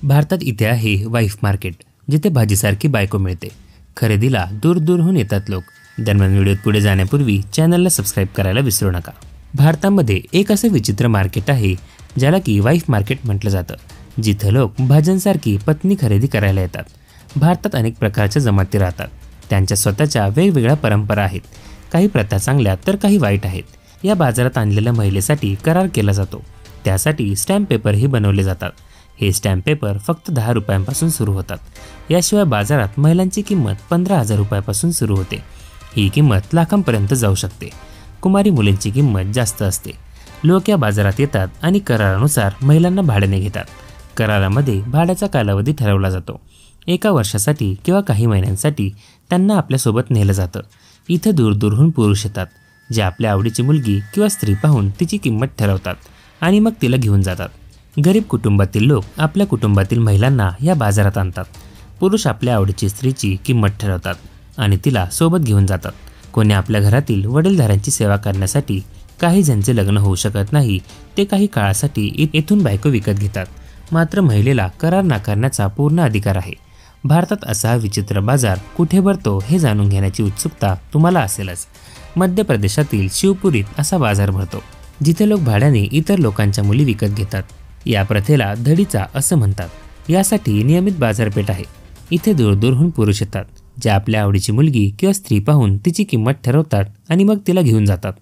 भारतात इथे आहे वाईफ मार्केट, जिथे भाजीसारखी बायको मिळते. खरेदीला दूर दूरहून येतात लोक. दरम्यान व्हिडिओत पुढे जाण्यापूर्वी चॅनलला सबस्क्राईब करायला विसरू नका. भारतामध्ये एक असं विचित्र मार्केट आहे ज्याला की वाईफ मार्केट म्हटलं जातं, जिथे लोक भाज्यांसारखी पत्नी खरेदी करायला येतात. भारतात अनेक प्रकारच्या जमाती राहतात. त्यांच्या स्वतःच्या वेगवेगळ्या परंपरा आहेत. काही प्रथा चांगल्या तर काही वाईट आहेत. या बाजारात आणलेल्या महिलेसाठी करार केला जातो. त्यासाठी स्टॅम्प पेपरही बनवले जातात. हे स्टॅम्प पेपर फक्त 10 रुपयांपासून सुरू होतात. याशिवाय बाजारात महिलांची किंमत 15,000 रुपयापासून सुरू होते. ही किंमत लाखांपर्यंत जाऊ शकते. कुमारी मुलींची किंमत जास्त असते. लोक या बाजारात येतात आणि करारानुसार महिलांना भाड्याने घेतात. करारामध्ये भाड्याचा कालावधी ठरवला जातो. 1 वर्षासाठी किंवा काही महिन्यांसाठी त्यांना आपल्यासोबत नेलं जातं. इथे दूरदूरहून पुरुष येतात, जे आपल्या आवडीची मुलगी किंवा स्त्री पाहून तिची किंमत ठरवतात आणि मग तिला घेऊन जातात. गरीब कुटुंबातील लोक आपल्या कुटुंबातील महिलांना या बाजारात आणतात. पुरुष आपल्या आवडीची स्त्रीची किंमत ठरवतात आणि तिला सोबत घेऊन जातात. कोणी आपल्या घरातील वडीलधाऱ्यांची सेवा करण्यासाठी, काही ज्यांचे लग्न होऊ शकत नाही ते काही काळासाठी येथून बायको विकत घेतात. मात्र महिलेला करार नाकारण्याचा पूर्ण अधिकार आहे. भारतात असा विचित्र बाजार कुठे भरतो हे जाणून घेण्याची उत्सुकता तुम्हाला असेलच. मध्य प्रदेशातील शिवपुरीत असा बाजार भरतो, जिथे लोक भाड्याने इतर लोकांच्या मुली विकत घेतात. या प्रथेला धडीचा असं म्हणतात. यासाठी नियमित बाजारपेठ आहे. इथे दूरदूरहून पुरुष येतात, जे आपल्या आवडीची मुलगी किंवा स्त्री पाहून तिची किंमत ठरवतात आणि मग तिला घेऊन जातात.